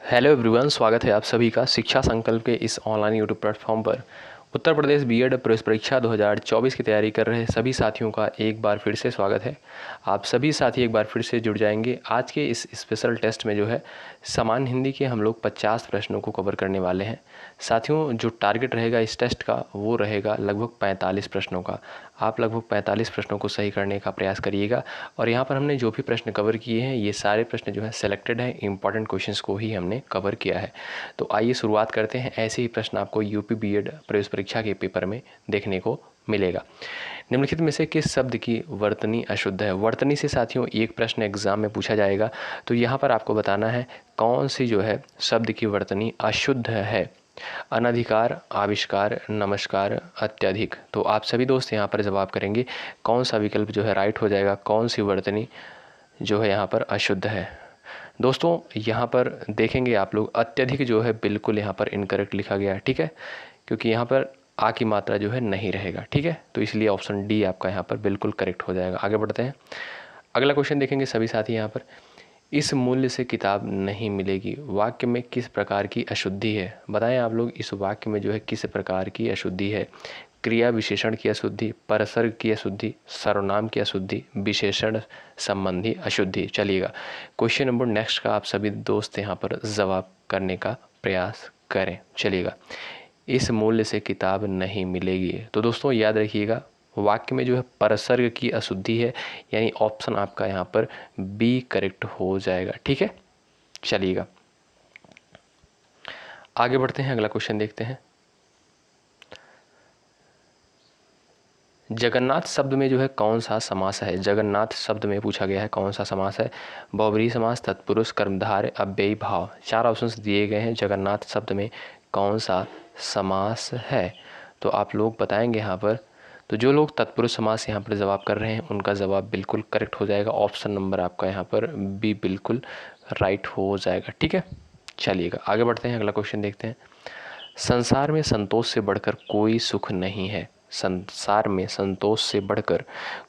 Hello everyone, स्वागत है आप सभी का शिक्षा संकल्प के इस ऑनलाइन यूट्यूब प्लेटफॉर्म पर। उत्तर प्रदेश बीएड प्रवेश परीक्षा 2024 की तैयारी कर रहे सभी साथियों का एक बार फिर से स्वागत है। आप सभी साथी एक बार फिर से जुड़ जाएंगे। आज के इस स्पेशल टेस्ट में जो है सामान्य हिंदी के हम लोग 50 प्रश्नों को कवर करने वाले हैं। साथियों, जो टारगेट रहेगा इस टेस्ट का वो रहेगा लगभग 45 प्रश्नों का। आप लगभग 45 प्रश्नों को सही करने का प्रयास करिएगा। और यहाँ पर हमने जो भी प्रश्न कवर किए हैं ये सारे प्रश्न जो है सेलेक्टेड हैं, इंपॉर्टेंट क्वेश्चंस को ही हमने कवर किया है। तो आइए शुरुआत करते हैं। ऐसे ही प्रश्न आपको यूपी बीएड प्रवेश परीक्षा के पेपर में देखने को मिलेगा। निम्नलिखित में से किस शब्द की वर्तनी अशुद्ध है? वर्तनी से साथियों एक प्रश्न एग्जाम में पूछा जाएगा, तो यहाँ पर आपको बताना है कौन सी जो है शब्द की वर्तनी अशुद्ध है। अनधिकार, आविष्कार, नमस्कार, अत्यधिक। तो आप सभी दोस्त यहाँ पर जवाब करेंगे कौन सा विकल्प जो है राइट हो जाएगा, कौन सी वर्तनी जो है यहाँ पर अशुद्ध है। दोस्तों यहाँ पर देखेंगे आप लोग अत्यधिक जो है बिल्कुल यहाँ पर इनकरेक्ट लिखा गया है, ठीक है, क्योंकि यहाँ पर आ की मात्रा जो है नहीं रहेगा, ठीक है। तो इसलिए ऑप्शन डी आपका यहाँ पर बिल्कुल करेक्ट हो जाएगा। आगे बढ़ते हैं, अगला क्वेश्चन देखेंगे सभी साथी। यहाँ पर इस मूल्य से किताब नहीं मिलेगी वाक्य में किस प्रकार की अशुद्धि है? बताएं आप लोग, इस वाक्य में जो है किस प्रकार की अशुद्धि है? क्रिया विशेषण की अशुद्धि, परसर्ग की अशुद्धि, सर्वनाम की अशुद्धि, विशेषण संबंधी अशुद्धि। चलिएगा क्वेश्चन नंबर नेक्स्ट का आप सभी दोस्त यहाँ पर जवाब करने का प्रयास करें। चलिएगा, इस मूल्य से किताब नहीं मिलेगी। तो दोस्तों याद रखिएगा वाक्य में जो है परसर्ग की अशुद्धि है, यानी ऑप्शन आपका यहाँ पर बी करेक्ट हो जाएगा, ठीक है। चलिएगा आगे बढ़ते हैं, अगला क्वेश्चन देखते हैं। जगन्नाथ शब्द में जो है कौन सा समास है? जगन्नाथ शब्द में पूछा गया है कौन सा समास है? बहुब्रीहि समास, तत्पुरुष, कर्मधारय, अव्ययी भाव। चार ऑप्शंस दिए गए हैं। जगन्नाथ शब्द में कौन सा समास है? तो आप लोग बताएंगे यहाँ पर। तो जो लोग तत्पुरुष समास यहाँ पर जवाब कर रहे हैं उनका जवाब बिल्कुल करेक्ट हो जाएगा। ऑप्शन नंबर आपका यहाँ पर बी बिल्कुल राइट हो जाएगा, ठीक है। चलिएगा आगे बढ़ते हैं, अगला क्वेश्चन देखते हैं। संसार में संतोष से बढ़कर कोई सुख नहीं है। संसार में संतोष से बढ़कर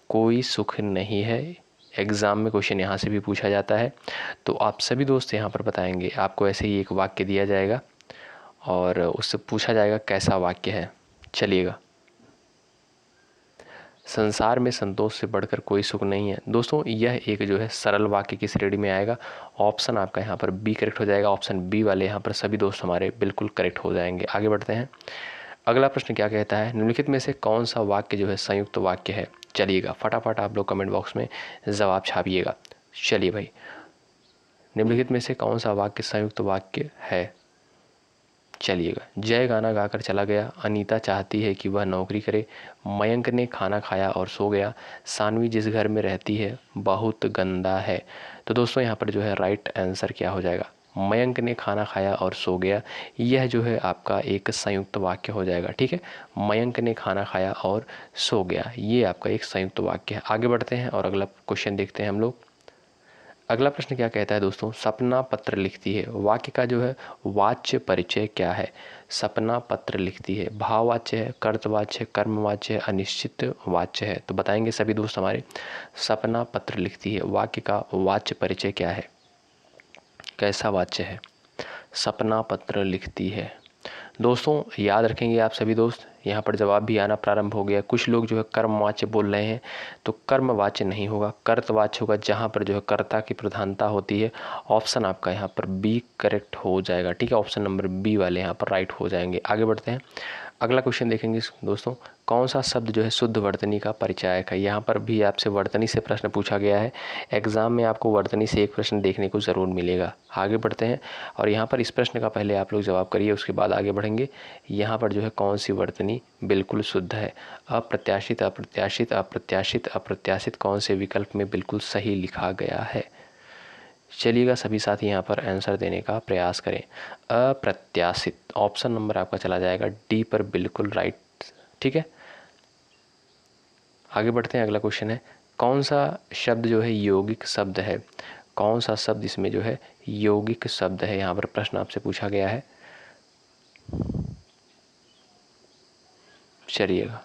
कोई सुख नहीं है। एग्जाम में क्वेश्चन यहाँ से भी पूछा जाता है। तो आप सभी दोस्त यहाँ पर बताएंगे। आपको ऐसे ही एक वाक्य दिया जाएगा और उससे पूछा जाएगा कैसा वाक्य है। चलिएगा, संसार में संतोष से बढ़कर कोई सुख नहीं है। दोस्तों यह एक जो है सरल वाक्य की श्रेणी में आएगा। ऑप्शन आपका यहाँ पर बी करेक्ट हो जाएगा। ऑप्शन बी वाले यहाँ पर सभी दोस्त हमारे बिल्कुल करेक्ट हो जाएंगे। आगे बढ़ते हैं, अगला प्रश्न क्या कहता है? निम्नलिखित में से कौन सा वाक्य जो है संयुक्त वाक्य है? चलिएगा फटाफट आप लोग कमेंट बॉक्स में जवाब छापिएगा। चलिए भाई, निम्नलिखित में से कौन सा वाक्य संयुक्त वाक्य है? चलिएगा, जय गाना गाकर चला गया, अनीता चाहती है कि वह नौकरी करे, मयंक ने खाना खाया और सो गया, सानवी जिस घर में रहती है बहुत गंदा है। तो दोस्तों यहाँ पर जो है राइट आंसर क्या हो जाएगा? मयंक ने खाना खाया और सो गया, यह जो है आपका एक संयुक्त वाक्य हो जाएगा, ठीक है। मयंक ने खाना खाया और सो गया, ये आपका एक संयुक्त वाक्य है। आगे बढ़ते हैं और अगला क्वेश्चन देखते हैं हम लोग। अगला प्रश्न क्या कहता है दोस्तों? सपना पत्र लिखती है, वाक्य का जो है वाच्य परिचय क्या है? सपना पत्र लिखती है भाववाच्य है, कर्तवाच्य, कर्मवाच्य है, अनिश्चित वाच्य है। तो बताएंगे सभी दोस्त हमारे। सपना पत्र लिखती है, वाक्य का वाच्य परिचय क्या है, कैसा वाच्य है? सपना पत्र लिखती है। दोस्तों याद रखेंगे आप सभी दोस्त, यहाँ पर जवाब भी आना प्रारंभ हो गया। कुछ लोग जो है कर्मवाच्य बोल रहे हैं, तो कर्मवाच्य नहीं होगा, कर्तवाच्य होगा, जहाँ पर जो है कर्ता की प्रधानता होती है। ऑप्शन आपका यहाँ पर बी करेक्ट हो जाएगा, ठीक है। ऑप्शन नंबर बी वाले यहाँ पर राइट हो जाएंगे। आगे बढ़ते हैं, अगला क्वेश्चन देखेंगे दोस्तों। कौन सा शब्द जो है शुद्ध वर्तनी का परिचायक है? यहाँ पर भी आपसे वर्तनी से प्रश्न पूछा गया है। एग्जाम में आपको वर्तनी से एक प्रश्न देखने को ज़रूर मिलेगा। आगे बढ़ते हैं और यहाँ पर इस प्रश्न का पहले आप लोग जवाब करिए, उसके बाद आगे बढ़ेंगे। यहाँ पर जो है कौन सी वर्तनी बिल्कुल शुद्ध है? अप्रत्याशित, अप्रत्याशित, अप्रत्याशित, अप्रत्याशित कौन से विकल्प में बिल्कुल सही लिखा गया है? चलिएगा सभी साथी यहाँ पर आंसर देने का प्रयास करें। अप्रत्याशित ऑप्शन नंबर आपका चला जाएगा डी पर, बिल्कुल राइट, ठीक है। आगे बढ़ते हैं, अगला क्वेश्चन है कौन सा शब्द जो है यौगिक शब्द है? कौन सा शब्द इसमें जो है यौगिक शब्द है? यहाँ पर प्रश्न आपसे पूछा गया है। चलिएगा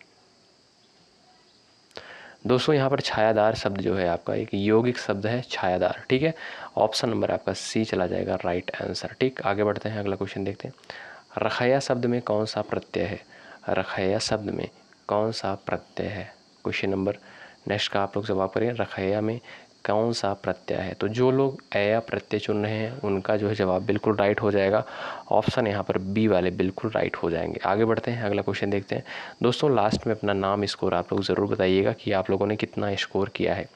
दोस्तों यहाँ पर छायादार शब्द जो है आपका एक यौगिक शब्द है, छायादार। ठीक है, ऑप्शन नंबर आपका सी चला जाएगा राइट आंसर। ठीक, आगे बढ़ते हैं, अगला क्वेश्चन देखते हैं। रखैया शब्द में कौन सा प्रत्यय है? रखैया शब्द में कौन सा प्रत्यय है? क्वेश्चन नंबर नेक्स्ट का आप लोग जवाब करें, रखैया में कौन सा प्रत्यय है? तो जो लोग अया प्रत्यय चुन रहे हैं उनका जो है जवाब बिल्कुल राइट हो जाएगा। ऑप्शन यहाँ पर बी वाले बिल्कुल राइट हो जाएंगे। आगे बढ़ते हैं, अगला क्वेश्चन देखते हैं। दोस्तों लास्ट में अपना नाम स्कोर आप लोग ज़रूर बताइएगा कि आप लोगों ने कितना स्कोर किया है।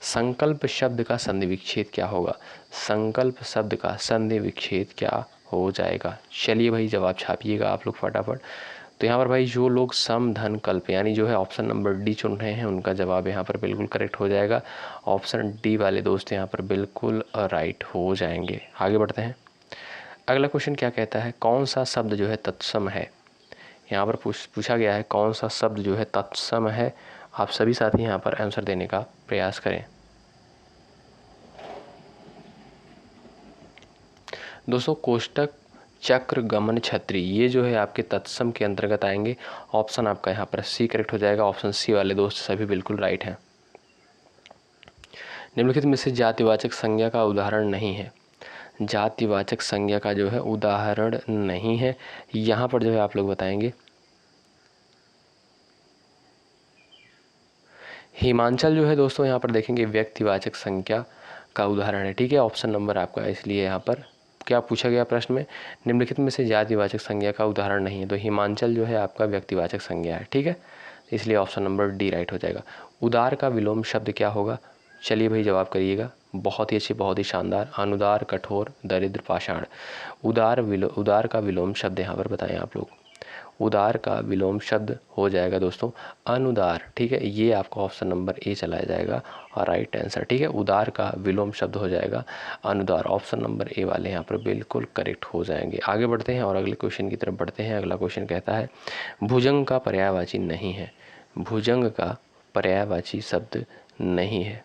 संकल्प शब्द का संधि विच्छेद क्या होगा? संकल्प शब्द का संधि विच्छेद क्या हो जाएगा? चलिए भाई जवाब छापिएगा आप लोग फटाफट। तो यहाँ पर भाई जो लोग सम धन कल्प यानी जो है ऑप्शन नंबर डी चुन रहे हैं उनका जवाब यहाँ पर बिल्कुल करेक्ट हो जाएगा। ऑप्शन डी वाले दोस्त यहाँ पर बिल्कुल राइट हो जाएंगे। आगे बढ़ते हैं, अगला क्वेश्चन क्या कहता है, कौन सा शब्द जो है तत्सम है? यहाँ पर पूछा गया है कौन सा शब्द जो है तत्सम है। आप सभी साथी यहाँ पर आंसर देने का प्रयास करें। दोस्तों कोष्टक, चक्र, गमन, छत्री ये जो है आपके तत्सम के अंतर्गत आएंगे। ऑप्शन आपका यहाँ पर सी करेक्ट हो जाएगा। ऑप्शन सी वाले दोस्त सभी बिल्कुल राइट हैं। निम्नलिखित में से जातिवाचक संज्ञा का उदाहरण नहीं है। जातिवाचक संज्ञा का जो है उदाहरण नहीं है, यहाँ पर जो है आप लोग बताएंगे। हिमांचल जो है दोस्तों यहाँ पर देखेंगे व्यक्तिवाचक संज्ञा का उदाहरण है। ठीक है, ऑप्शन नंबर आपका इसलिए यहाँ पर क्या पूछा गया प्रश्न में, निम्नलिखित में से जातिवाचक संज्ञा का उदाहरण नहीं है, तो हिमांचल जो है आपका व्यक्तिवाचक संज्ञा है। ठीक है, इसलिए ऑप्शन नंबर डी राइट हो जाएगा। उदार का विलोम शब्द क्या होगा? चलिए भाई जवाब करिएगा। बहुत ही अच्छी, बहुत ही शानदार। अनुदार, कठोर, दरिद्र, पाषाण। उदार का विलोम शब्द यहाँ पर बताएं आप लोग। उदार का विलोम शब्द हो जाएगा दोस्तों अनुदार। ठीक है, ये आपका ऑप्शन नंबर ए चलाया जाएगा और राइट आंसर। ठीक है, उदार का विलोम शब्द हो जाएगा अनुदार। ऑप्शन नंबर ए वाले यहाँ पर बिल्कुल करेक्ट हो जाएंगे। आगे बढ़ते हैं और अगले क्वेश्चन की तरफ बढ़ते हैं। अगला क्वेश्चन कहता है भुजंग का पर्यायवाची नहीं है। भुजंग का पर्यायवाची शब्द नहीं है।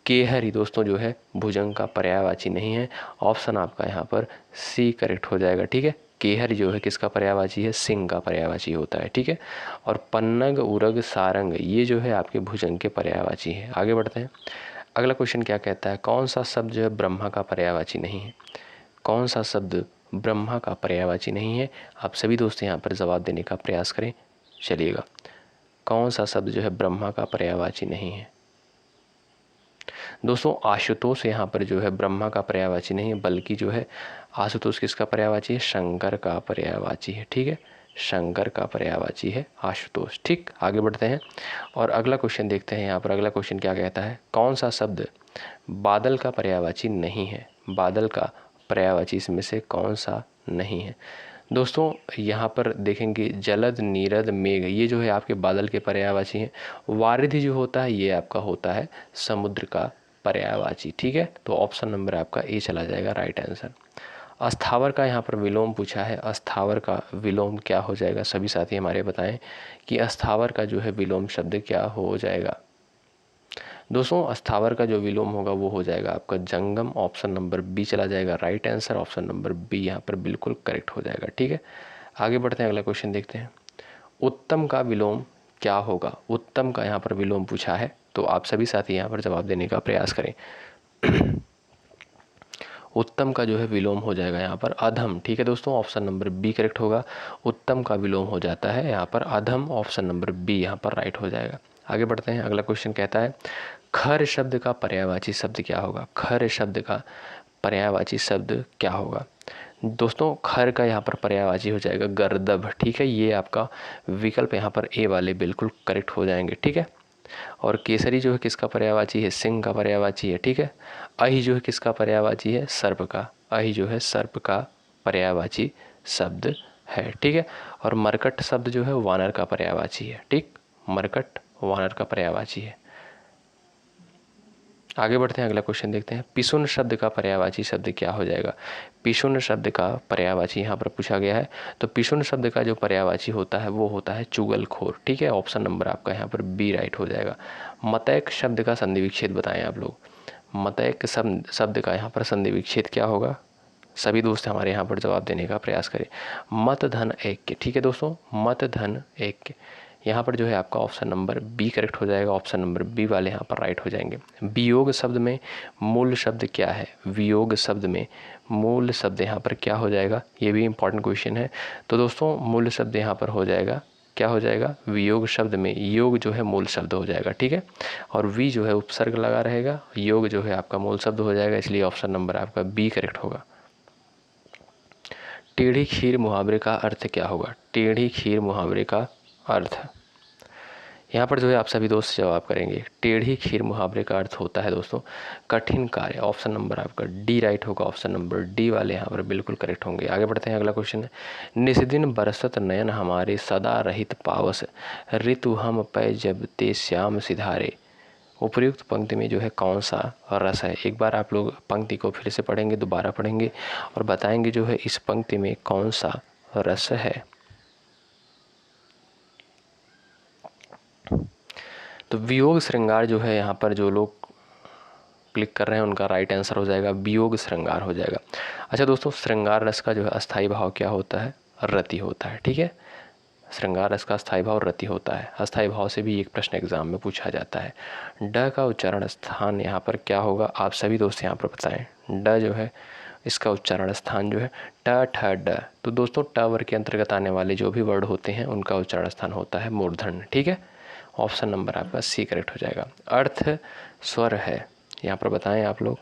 केहरी दोस्तों जो है भुजंग का पर्यायवाची नहीं है। ऑप्शन आपका यहाँ पर सी करेक्ट हो जाएगा। ठीक है, केहर जो है किसका पर्यायवाची है? सिंह का पर्यायवाची होता है। ठीक है, और पन्नग, उरग, सारंग ये जो है आपके भुजंग के पर्यायवाची है। आगे बढ़ते हैं, अगला क्वेश्चन क्या कहता है, कौन सा शब्द जो है ब्रह्मा का पर्यायवाची नहीं है? कौन सा शब्द ब्रह्मा का पर्यायवाची नहीं है? आप सभी दोस्त यहाँ पर जवाब देने का प्रयास करें। चलिएगा, कौन सा शब्द जो है ब्रह्मा का पर्यायवाची नहीं है? दोस्तों आशुतोष यहाँ पर जो है ब्रह्मा का पर्यायवाची नहीं है, बल्कि जो है आशुतोष किसका पर्यायवाची है? शंकर का पर्यायवाची है। ठीक है, शंकर का पर्यायवाची है आशुतोष। ठीक, आगे बढ़ते हैं और अगला क्वेश्चन देखते हैं। यहाँ पर अगला क्वेश्चन क्या कहता है, कौन सा शब्द बादल का पर्यायवाची नहीं है? बादल का पर्यायवाची इसमें से कौन सा नहीं है? दोस्तों यहाँ पर देखेंगे जलद, नीरद, मेघ ये जो है आपके बादल के पर्यायवाची हैं। वारिधि जो होता है ये आपका होता है समुद्र का पर्यायवाची। ठीक है, तो ऑप्शन नंबर आपका ए चला जाएगा राइट आंसर। अस्थावर का यहाँ पर विलोम पूछा है। अस्थावर का विलोम क्या हो जाएगा? सभी साथी हमारे बताएं कि अस्थावर का जो है विलोम शब्द क्या हो जाएगा? दोस्तों अस्थावर का जो विलोम होगा वो हो जाएगा आपका जंगम। ऑप्शन नंबर बी चला जाएगा right answer. Option number B यहाँ पर बिल्कुल करेक्ट हो जाएगा। ठीक है, आगे बढ़ते हैं, अगला क्वेश्चन देखते हैं। उत्तम का विलोम क्या होगा? उत्तम का यहाँ पर विलोम पूछा है, तो आप सभी साथी यहाँ पर जवाब देने का प्रयास करें। उत्तम का जो है विलोम हो जाएगा यहाँ पर अधम। ठीक है दोस्तों, ऑप्शन नंबर बी करेक्ट होगा। उत्तम का विलोम हो जाता है यहाँ पर अधम। ऑप्शन नंबर बी यहाँ पर राइट हो जाएगा। आगे बढ़ते हैं, अगला क्वेश्चन कहता है खर शब्द का पर्यायवाची शब्द क्या होगा? खर शब्द का पर्यायवाची शब्द क्या होगा? दोस्तों खर का यहाँ पर पर्यायवाची हो जाएगा गर्दभ। ठीक है, ये आपका विकल्प यहाँ पर ए वाले बिल्कुल करेक्ट हो जाएंगे। ठीक है, और केसरी जो है किसका पर्यायवाची है? सिंह का पर्यायवाची है। ठीक है, अहि जो है किसका पर्यायवाची है? सर्प का। अहि जो है सर्प का पर्यायवाची शब्द है। ठीक है, और मरकट शब्द जो है वानर का पर्यायवाची है। ठीक, मरकट वानर का पर्यायवाची है। आगे बढ़ते हैं, अगला क्वेश्चन देखते हैं। पिशुन शब्द का पर्यायवाची शब्द क्या हो जाएगा? पिशुन शब्द का पर्यायवाची यहाँ पर पूछा गया है, तो पिशुन शब्द का जो पर्यायवाची होता है वो होता है चुगलखोर। ठीक है, ऑप्शन नंबर आपका यहाँ पर बी राइट हो जाएगा। मतैक शब्द का संधि विच्छेद बताएं आप लोग। मतैक शब्द का यहाँ पर संधि विच्छेद क्या होगा? सभी दोस्त हमारे यहाँ पर जवाब देने का प्रयास करें। मत धन एक के। ठीक है दोस्तों, मत धन एक के यहाँ पर जो है आपका ऑप्शन नंबर बी करेक्ट हो जाएगा। ऑप्शन नंबर बी वाले यहाँ पर राइट हो जाएंगे। वियोग शब्द में मूल शब्द क्या है? वियोग शब्द में मूल शब्द यहाँ पर क्या हो जाएगा? ये भी इंपॉर्टेंट क्वेश्चन है। तो दोस्तों मूल शब्द यहाँ पर हो जाएगा, क्या हो जाएगा? वियोग शब्द में योग जो है मूल शब्द हो जाएगा, ठीक है। और वी जो है उपसर्ग लगा रहेगा, योग जो है आपका मूल शब्द हो जाएगा, इसलिए ऑप्शन नंबर आपका बी करेक्ट होगा। टेढ़ी खीर मुहावरे का अर्थ क्या होगा? टेढ़ी खीर मुहावरे का अर्थ, यहाँ पर जो है आप सभी दोस्त जवाब करेंगे। टेढ़ी खीर मुहावरे का अर्थ होता है दोस्तों कठिन कार्य। ऑप्शन नंबर आपका डी राइट होगा। ऑप्शन नंबर डी वाले यहाँ पर बिल्कुल करेक्ट होंगे। आगे बढ़ते हैं, अगला क्वेश्चन है, निस्दिन बरसत नयन हमारे सदा रहित पावस, ऋतु हम पै जब ते श्याम सिधारे। उपर्युक्त पंक्ति में जो है कौन सा रस है? एक बार आप लोग पंक्ति को फिर से पढ़ेंगे, दोबारा पढ़ेंगे और बताएंगे जो है इस पंक्ति में कौन सा रस है। तो वियोग श्रृंगार जो है यहाँ पर जो लोग क्लिक कर रहे हैं उनका राइट आंसर हो जाएगा वियोग श्रृंगार हो जाएगा। अच्छा दोस्तों, श्रृंगार रस का जो है अस्थाई भाव क्या होता है? रति होता है, ठीक है। श्रृंगार रस का अस्थाई भाव रति होता है। अस्थाई भाव से भी एक प्रश्न एग्जाम में पूछा जाता है। ड का उच्चारण स्थान यहाँ पर क्या होगा? आप सभी दोस्त यहाँ पर बताएं। ड जो है इसका उच्चारण स्थान जो है ट ठ ड। तो दोस्तों ट वर्ग के अंतर्गत आने वाले जो भी वर्ड होते हैं उनका उच्चारण स्थान होता है मूर्धन्य, ठीक है। ऑप्शन नंबर आपका सी करेक्ट हो जाएगा। अर्थ स्वर है, यहाँ पर बताएं आप लोग।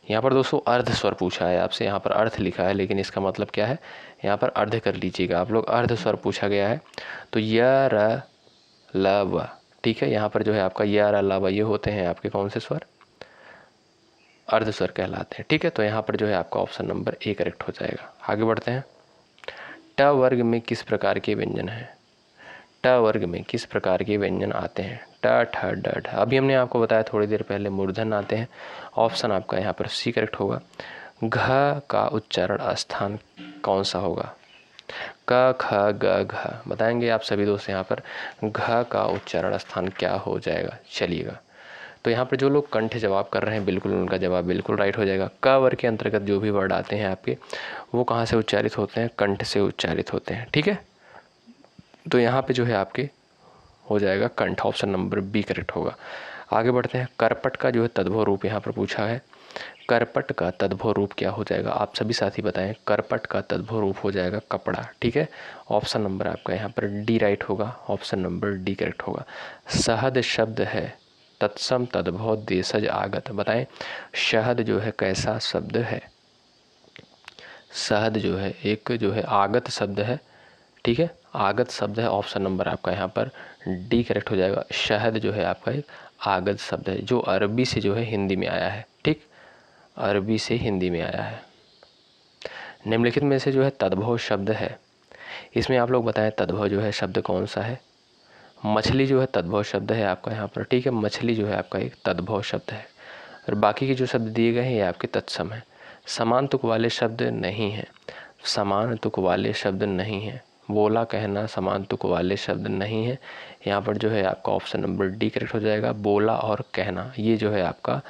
यहाँ पर दोस्तों अर्ध स्वर पूछा है आपसे, यहाँ पर अर्थ लिखा है लेकिन इसका मतलब क्या है? यहाँ पर अर्ध कर लीजिएगा आप लोग। अर्ध स्वर पूछा गया है तो य र ल व, ठीक है। यहाँ पर जो है आपका य र ल व ये होते हैं आपके कौन से स्वर? अर्ध स्वर कहलाते हैं, ठीक है। तो यहाँ पर जो है आपका ऑप्शन नंबर ए करेक्ट हो जाएगा। आगे बढ़ते हैं, ट वर्ग में किस प्रकार के व्यंजन हैं? ट वर्ग में किस प्रकार के व्यंजन आते हैं? ट ठ ड ढ। अभी हमने आपको बताया थोड़ी देर पहले मूर्धन्य आते हैं। ऑप्शन आपका यहाँ पर सी करेक्ट होगा। घ का उच्चारण स्थान कौन सा होगा? क ख ग घ। बताएंगे आप सभी दोस्त यहाँ पर घ का उच्चारण स्थान क्या हो जाएगा? चलिएगा, तो यहाँ पर जो लोग कंठ जवाब कर रहे हैं बिल्कुल उनका जवाब बिल्कुल राइट हो जाएगा। क वर्ग के अंतर्गत जो भी वर्ड आते हैं आपके वो कहाँ से उच्चारित होते हैं? कंठ से उच्चारित होते हैं, ठीक है। तो यहाँ पे जो है आपके हो जाएगा कंठ। ऑप्शन नंबर बी करेक्ट होगा। आगे बढ़ते हैं, करपट का जो है तद्भव रूप यहाँ पर पूछा है। करपट का तद्भव रूप क्या हो जाएगा? आप सभी साथी बताएं। करपट का तद्भव रूप हो जाएगा कपड़ा, ठीक है। ऑप्शन नंबर आपका यहाँ पर डी राइट होगा। ऑप्शन नंबर डी करेक्ट होगा। शहद शब्द है तत्सम तद्भव देशज आगत। बताएं शहद जो है कैसा शब्द है? शहद जो है एक जो है आगत शब्द है, ठीक है। आगत शब्द है। ऑप्शन नंबर आपका यहाँ पर डी करेक्ट हो जाएगा। शहद जो है आपका एक आगत शब्द है जो अरबी से जो है हिंदी में आया है, ठीक। अरबी से हिंदी में आया है। निम्नलिखित में से जो है तद्भव शब्द है, इसमें आप लोग बताएं तद्भव जो है शब्द कौन सा है? मछली जो है तद्भव शब्द है आपका यहाँ पर, ठीक है। मछली जो है आपका एक तद्भव शब्द है और बाकी के जो शब्द दिए गए हैं ये आपके तत्सम है। समान तुक वाले शब्द नहीं हैं। समान तुक वाले शब्द नहीं हैं। बोला कहना समान तुक वाले शब्द नहीं है। यहाँ पर जो है आपका ऑप्शन नंबर डी करेक्ट हो जाएगा। बोला और कहना ये जो है आपका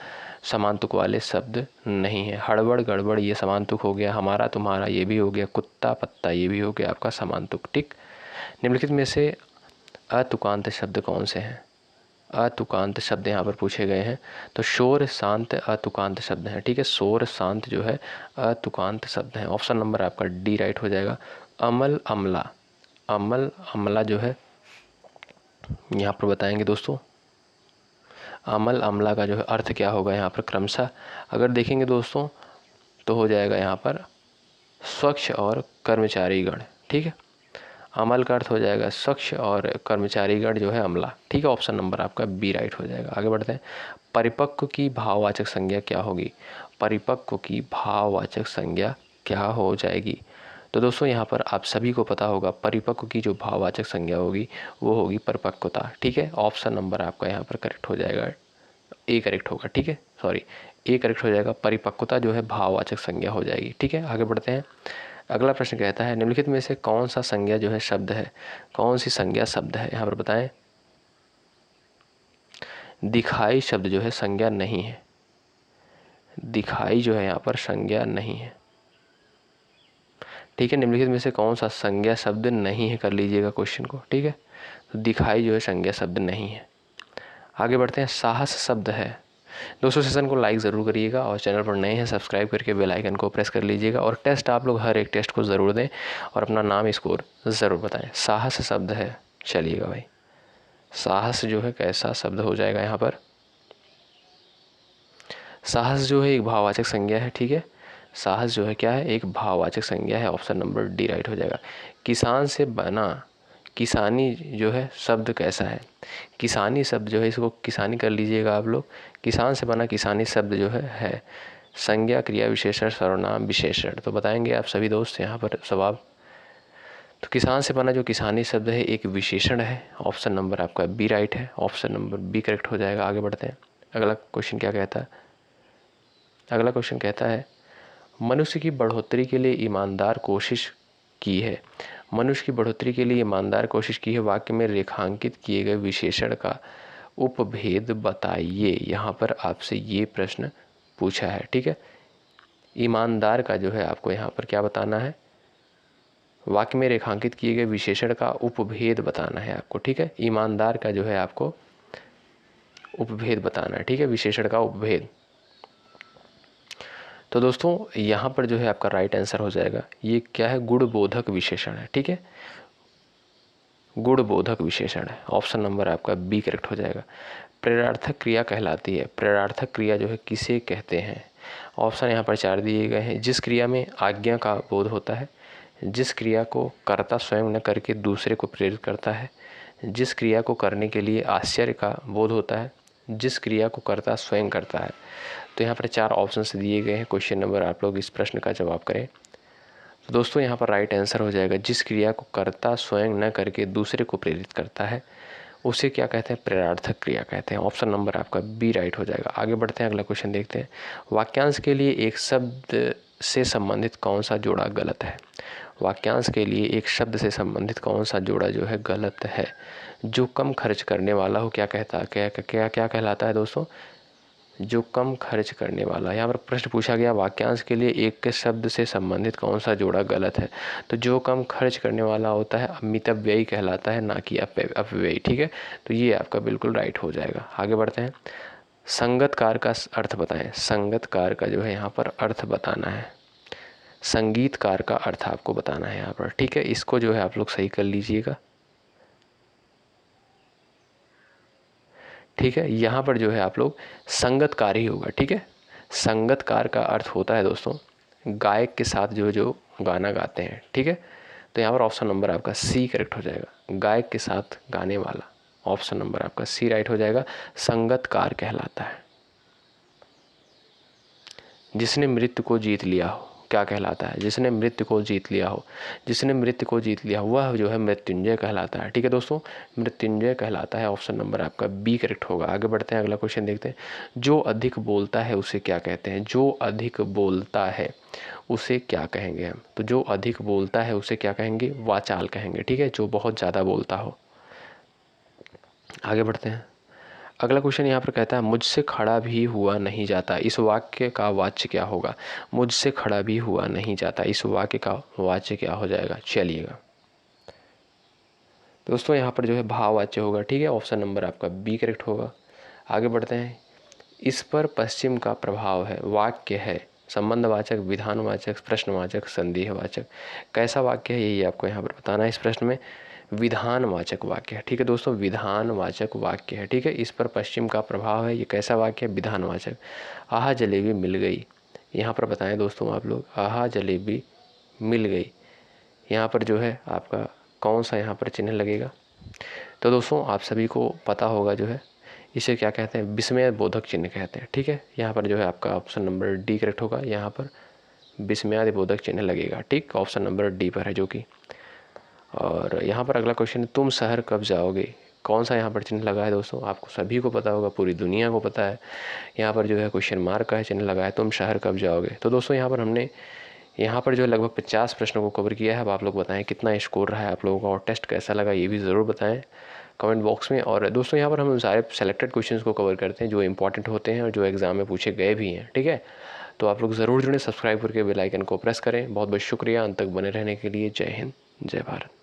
समान तुक वाले शब्द नहीं है। हड़बड़ गड़बड़ ये समान तुक हो गया। हमारा तुम्हारा ये भी हो गया। कुत्ता पत्ता ये भी हो गया आपका समान तुक, ठीक। निम्नलिखित में से अतुकांत शब्द कौन से हैं? अतुकांत शब्द यहाँ पर पूछे गए हैं। तो शोर शांत अतुकांत शब्द हैं, ठीक है। शोर शांत जो है अतुकांत शब्द हैं। ऑप्शन नंबर आपका डी राइट हो जाएगा। अमल अमला, अमल अमला जो है यहाँ पर बताएंगे दोस्तों। अमल अमला का जो है अर्थ क्या होगा यहाँ पर क्रमशः अगर देखेंगे दोस्तों तो हो जाएगा यहाँ पर स्वच्छ और कर्मचारीगण, ठीक है। अमल का अर्थ हो जाएगा स्वच्छ और कर्मचारीगण जो है अमला, ठीक है। ऑप्शन नंबर आपका बी राइट हो जाएगा। आगे बढ़ते हैं, परिपक्व की भाववाचक संज्ञा क्या होगी? परिपक्व की भाववाचक संज्ञा क्या हो जाएगी? तो दोस्तों यहाँ पर आप सभी को पता होगा परिपक्व की जो भाववाचक संज्ञा होगी वो होगी परिपक्वता, ठीक है। ऑप्शन नंबर आपका यहाँ पर करेक्ट हो जाएगा, ए करेक्ट होगा, ठीक है। सॉरी, ए करेक्ट हो जाएगा। परिपक्वता जो है भाववाचक संज्ञा हो जाएगी, ठीक है। आगे बढ़ते हैं, अगला प्रश्न कहता है निम्नलिखित में से कौन सा संज्ञा जो है शब्द है? कौन सी संज्ञा शब्द है? यहाँ पर बताएं। दिखाई शब्द जो है संज्ञा नहीं है। दिखाई जो है यहाँ पर संज्ञा नहीं है। ठीक है, निम्नलिखित में से कौन सा संज्ञा शब्द नहीं है, कर लीजिएगा क्वेश्चन को। ठीक है, तो दिखाई जो है संज्ञा शब्द नहीं है। आगे बढ़ते हैं, साहस शब्द है। दोस्तों सेशन को लाइक ज़रूर करिएगा और चैनल पर नए हैं सब्सक्राइब करके बेल आइकन को प्रेस कर लीजिएगा। और टेस्ट आप लोग हर एक टेस्ट को ज़रूर दें और अपना नाम स्कोर ज़रूर बताएं। साहस शब्द है, चलिएगा भाई, साहस जो है कैसा शब्द हो जाएगा यहाँ पर। साहस जो है एक भाववाचक संज्ञा है। ठीक है, साहस जो है क्या है, एक भाववाचक संज्ञा है। ऑप्शन नंबर डी राइट हो जाएगा। किसान से बना, किसानी जो है शब्द कैसा है, किसानी शब्द जो है, इसको किसानी कर लीजिएगा आप लोग। किसान से बना किसानी शब्द जो है संज्ञा क्रिया विशेषण सर्वनाम विशेषण। तो बताएंगे आप सभी दोस्त यहाँ पर जवाब। तो किसान से बना जो किसानी शब्द है एक विशेषण है। ऑप्शन नंबर आपका बी राइट है, ऑप्शन नंबर बी करेक्ट हो जाएगा। आगे बढ़ते हैं, अगला क्वेश्चन क्या कहता है। अगला क्वेश्चन कहता है, मनुष्य की बढ़ोतरी के लिए ईमानदार कोशिश की है। मनुष्य की बढ़ोतरी के लिए ईमानदार कोशिश की है, वाक्य में रेखांकित किए गए विशेषण का उपभेद बताइए। यहाँ पर आपसे ये प्रश्न पूछा है। ठीक है, ईमानदार का जो है आपको यहाँ पर क्या बताना है, वाक्य में रेखांकित किए गए विशेषण का उपभेद बताना है आपको। ठीक है, ईमानदार का जो है आपको उपभेद बताना है। ठीक है, विशेषण का उपभेद। तो दोस्तों यहाँ पर जो है आपका राइट आंसर हो जाएगा, ये क्या है, गुणबोधक विशेषण है। ठीक है, गुणबोधक विशेषण है। ऑप्शन नंबर आपका बी करेक्ट हो जाएगा। प्रेरणार्थक क्रिया कहलाती है। प्रेरणार्थक क्रिया जो है किसे कहते हैं। ऑप्शन यहाँ पर 4 दिए गए हैं। जिस क्रिया में आज्ञा का बोध होता है, जिस क्रिया को कर्ता स्वयं न करके दूसरे को प्रेरित करता है, जिस क्रिया को करने के लिए आश्चर्य का बोध होता है, जिस क्रिया को कर्ता स्वयं करता है। तो यहाँ पर 4 ऑप्शंस दिए गए हैं। क्वेश्चन नंबर आप लोग इस प्रश्न का जवाब करें। तो दोस्तों यहाँ पर राइट आंसर हो जाएगा, जिस क्रिया को कर्ता स्वयं न करके दूसरे को प्रेरित करता है उसे क्या कहते हैं, प्रेरणार्थक क्रिया कहते हैं। ऑप्शन नंबर आपका बी राइट हो जाएगा। आगे बढ़ते हैं, अगला क्वेश्चन देखते हैं। वाक्यांश के लिए एक शब्द से संबंधित कौन सा जोड़ा गलत है। वाक्यांश के लिए एक शब्द से संबंधित कौन सा जोड़ा जो है गलत है। जो कम खर्च करने वाला हो क्या कहता है, क्या कहलाता है दोस्तों, जो कम खर्च करने वाला। यहाँ पर प्रश्न पूछा गया, वाक्यांश के लिए एक के शब्द से संबंधित कौन सा जोड़ा गलत है। तो जो कम खर्च करने वाला होता है मितव्ययी कहलाता है, ना कि अपव्ययी। ठीक है, तो ये आपका बिल्कुल राइट हो जाएगा। आगे बढ़ते हैं, संगतकार का अर्थ बताएं। संगतकार का जो है यहाँ पर अर्थ बताना है, संगीतकार का अर्थ आपको बताना है यहाँ पर। ठीक है, इसको जो है आप लोग सही कर लीजिएगा। ठीक है, यहाँ पर जो है आप लोग संगतकार ही होगा। ठीक है, संगतकार का अर्थ होता है दोस्तों गायक के साथ जो गाना गाते हैं। ठीक है, तो यहाँ पर ऑप्शन नंबर आपका सी करेक्ट हो जाएगा, गायक के साथ गाने वाला। ऑप्शन नंबर आपका सी राइट हो जाएगा, संगतकार कहलाता है। जिसने मृत्यु को जीत लिया हो क्या कहलाता है, जिसने मृत्यु को जीत लिया हो, जिसने मृत्यु को जीत लिया वह जो है मृत्युंजय कहलाता है। ठीक है दोस्तों, मृत्युंजय कहलाता है। ऑप्शन नंबर आपका बी करेक्ट होगा। आगे बढ़ते हैं, अगला क्वेश्चन देखते हैं। जो अधिक बोलता है उसे क्या कहते हैं। जो अधिक बोलता है उसे क्या कहेंगे हम। तो जो अधिक बोलता है उसे क्या कहेंगे, वाचाल कहेंगे। ठीक है, जो बहुत ज़्यादा बोलता हो। आगे बढ़ते हैं, अगला क्वेश्चन यहाँ पर कहता है, मुझसे खड़ा भी हुआ नहीं जाता। इस वाक्य का वाच्य क्या होगा। मुझसे खड़ा भी हुआ नहीं जाता, इस वाक्य का वाच्य क्या हो जाएगा। चलिएगा दोस्तों, यहाँ पर जो है भाववाच्य होगा। ठीक है, ऑप्शन नंबर आपका बी करेक्ट होगा। आगे बढ़ते हैं, इस पर पश्चिम का प्रभाव है। वाक्य है संबंधवाचक, विधानवाचक, प्रश्नवाचक, संदेहवाचक। कैसा वाक्य है यही आपको यहाँ पर बताना है। इस प्रश्न में विधानवाचक वाक्य है। ठीक है दोस्तों, विधानवाचक वाक्य है। ठीक है, इस पर पश्चिम का प्रभाव है, ये कैसा वाक्य है, विधानवाचक। आहा जलेबी मिल गई, यहाँ पर बताएं दोस्तों आप लोग, आहा जलेबी मिल गई, यहाँ पर जो है आपका कौन सा यहाँ पर चिन्ह लगेगा। तो दोस्तों आप सभी को पता होगा जो है इसे क्या कहते हैं, विस्मय बोधक चिन्ह कहते हैं। ठीक है, यहाँ पर जो है आपका ऑप्शन नंबर डी करेक्ट होगा, यहाँ पर विस्मयादि बोधक चिन्ह लगेगा। ठीक, ऑप्शन नंबर डी पर है जो कि। और यहाँ पर अगला क्वेश्चन है, तुम शहर कब जाओगे। कौन सा यहाँ पर चिन्ह लगा है दोस्तों, आपको सभी को पता होगा, पूरी दुनिया को पता है। यहाँ पर जो है क्वेश्चन मार्क का चिन्ह लगा है, तुम शहर कब जाओगे। तो दोस्तों यहाँ पर हमने यहाँ पर जो है लगभग 50 प्रश्नों को कवर किया है। अब आप लोग बताएं कितना स्कोर रहा है आप लोगों का और टेस्ट कैसा लगा ये भी ज़रूर बताएं। कमेंट बॉक्स में। और दोस्तों यहाँ पर हम सारे सेलेक्टेड क्वेश्चंस को कवर करते हैं जो इंपॉर्टेंट होते हैं और जो एग्ज़ाम में पूछे गए भी हैं, ठीक है। तो आप लोग ज़रूर जुड़ें, सब्सक्राइब करके बेल आइकन को प्रेस करें। बहुत बहुत शुक्रिया अंत तक बने रहने के लिए। जय हिंद, जय भारत।